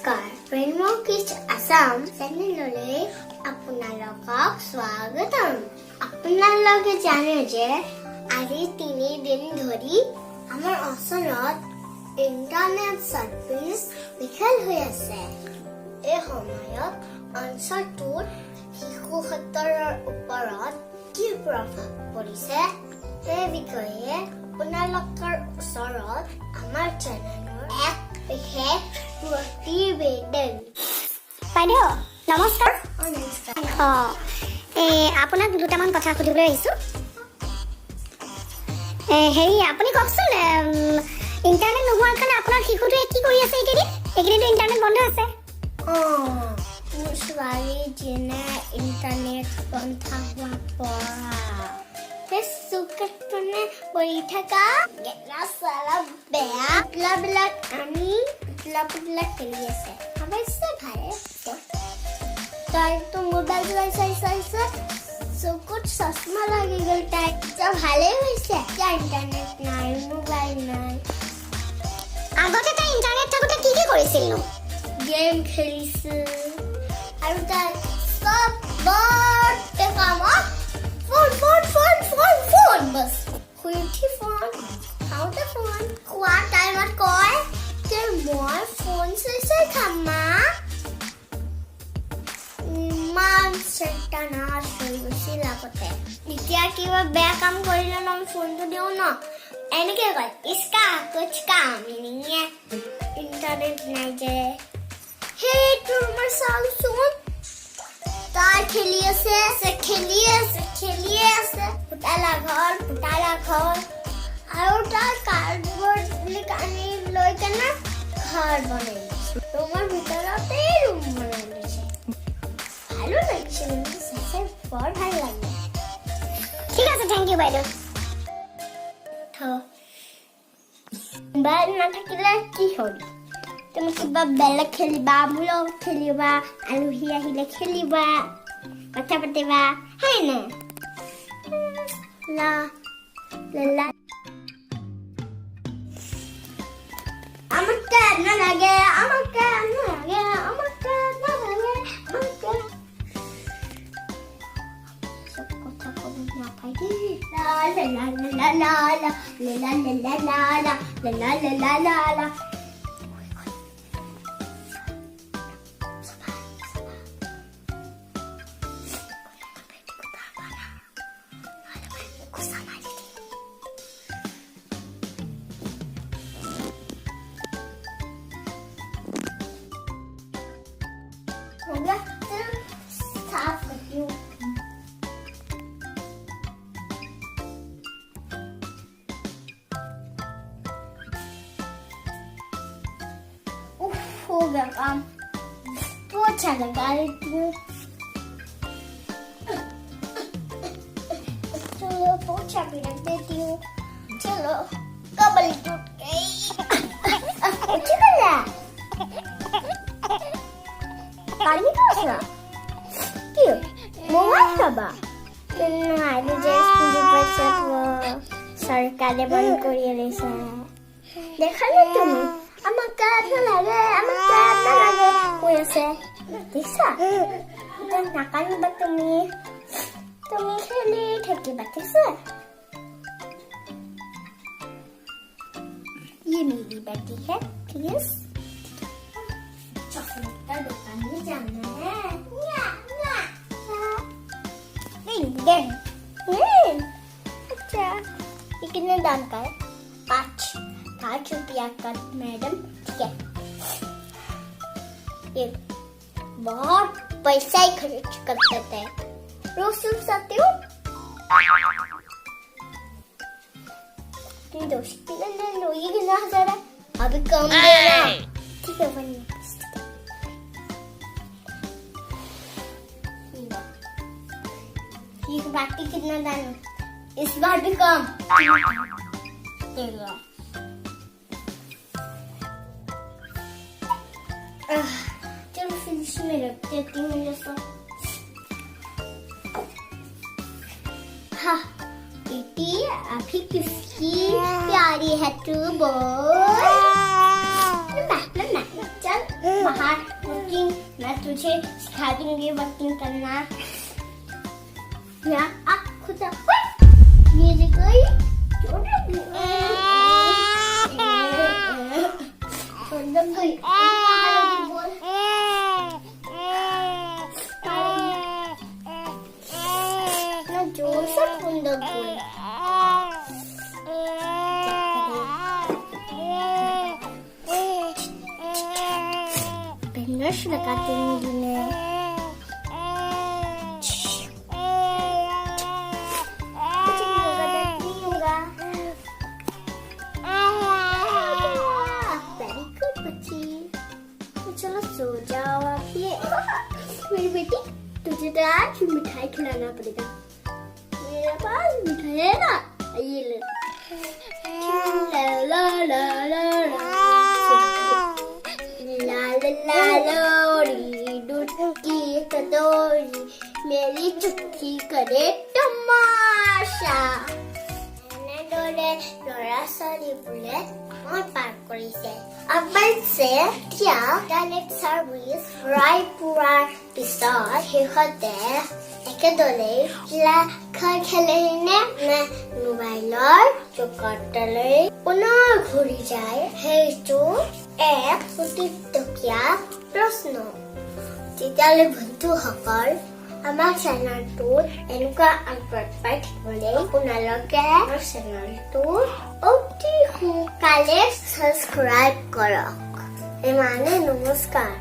নমস্কাৰ ফ্ৰেণ্ডমক কিডছ আসাম চেনেললৈ আপোনালোকক স্বাগতম। আপোনালোকে জানে যে আজি 3 দিন ধৰি আমাৰ অঞ্চলত ইণ্টাৰনেট সাৰ্ভিস বিকল হৈ আছে। এই সময়ত অঞ্চলটোৰ শিশুসকলৰ ওপৰত কি প্ৰভাৱ পৰিছে সেই বিষয়ে আপোনালোকৰ ওচৰত আমাৰ চেনেলৰ এক বিশেষ প্ৰতিবেদন। বাইদেউ নমস্কাৰ। নমস্কাৰ। আপোনাক দুটামান কথা সুধিবলৈ আহিছোঁ। হেৰি আপুনি কওকচোন, ইণ্টাৰনেট নোহোৱাৰ কাৰণে আপোনাৰ শিশুটোৱে কি কৰি আছে এইকেইদিনতো ইণ্টাৰনেট বন্ধ আছে। মোৰ ছোৱালীজনীয়ে ইণ্টাৰনেট বন্ধ হোৱাৰ পৰা চুকেটনে পৰি থকা গেলা চালা বেয়া পুতলাবিলাক আনি পুতলাবিলাক খেলি আছে। অৱশ্যে ভালে তাইতো মোবাইল চাইছে চকুত চশমা লাগি গ'ল। তাই ভালেই হৈছে, ইণ্টাৰনেট নাই, মোবাইল নাই। আগতে তাই ইণ্টাৰনেট থাকোঁতে কি কৰিছিলনো? গেম খেলিছিল আৰু তাই চবতে কামত ফোন বস শুই উঠি ফোন খাওঁতে ফোন খোৱা টাইমত কয় যে মই ফোন চাই খাম মা। ইমান চেষ্টানাশ হৈ গৈছিল আগতে। এতিয়া কিবা বেয়া কাম কৰিলে ন আমি ফোনটো দিওঁ ন, এনেকে কয় ইচকা কুছ কাম নিয়ে ইণ্টাৰনেট নাই যে। সেইটো মই চাওঁচোন তাই খেলি আছে পুতলা ঘৰ আৰু তাৰ কাৰ্ডবৰ্ড বুলি আনি লৈ কেনে ঘৰ বনাই দিছে। ৰুমৰ ভিতৰতে ৰুম বনাই দিছে। ভালো লাগিছে, চাই বৰ ভাল লাগে। ঠিক আছে, থেংক ইউ বাইদেউ। মোবাইল নাথাকিলে কি হ'ল? তুমি কিবা বেলেগ খেলিবা, মোৰ লগত খেলিবা, আলহী আহিলে খেলিবা, কথা পাতিবা, হয় নে? আমাকে নালাগে চব কথা ক'ব নাপায়। हो गया, चलो साफ करती हूँ। हो गया काम, तो अच्छा लगा लेती हूँ। चलो पोछा भी रख देती हूँ। चलो कबल टूट गई। अच्छा लगा पानी का असला क्यों मोबाइल खाबा নাই যে স্কুল পইচা সরকারে বন্ধ করিয়ে দিয়েছে। দেখালে তুমি আমার কাজ লাগে কই আছে দেখছা? নাকানিবা তুমি খেলি থাকিবা, ঠিক আছে? ये मेरी बेटी है, ठीक है? चॉकलेट का दुकान में जाना है। अच्छा, ये कितने दाम का है? 5 रुपया का मैडम, ठीक है? ये बहुत पैसा ही खर्च कर देते हैं। रोज सिर्फ आती हूँ दोस्त ले लो, ये कितना हजार है? अभी कम देना, ठीक है? ये बाकी कितना दाना? इस बार भी कम देगा। चलो फिर इसमें रख देती हूँ ये सब। हाँ बेटी, अभी किसकी प्यारी है तू बोल? चल बाहर वर्किंग, मैं तुझे सिखा दूंगी वर्किंग करना। या खुद ये देखो जोर से कुंदक बोल ब्रश लगाते हैं कुछ नहीं होगा, दर्द नहीं होगा। वेरी गुड बच्ची, तो चलो सो जाओ आप। ये मेरी बेटी, तुझे तो आज मिठाई खिलाना पड़ेगा। मेरे पास मिठाई है ना, ये ले। ला ला ला ला ला लोरी डुटकी कदोरी मेरी चुटकी करे तमाशा। এনে দৰে ল'ৰা ছোৱালী বোলে মই পাৰ কৰিছে। অৱশ্যে এতিয়া ইণ্টাৰনেট চাৰ্ভিচ ঘূৰাই পোৱাৰ পিছত সিহঁতে একেদৰে খেলেনে নে মোবাইলৰ জগতলৈ পুনৰ ঘূৰি যায়, সেইটো এক অতিটকীয়া প্ৰশ্ন। তেতিয়াহ'লে বন্ধুসকল, আমাৰ চেনেলটোত এনেকুৱা আপডেট পাই থাকিবলৈ আপোনালোকে আমাৰ চেনেলটো অতি সোনকালে ছাবস্ক্ৰাইব কৰক। ইমানে নমস্কাৰ।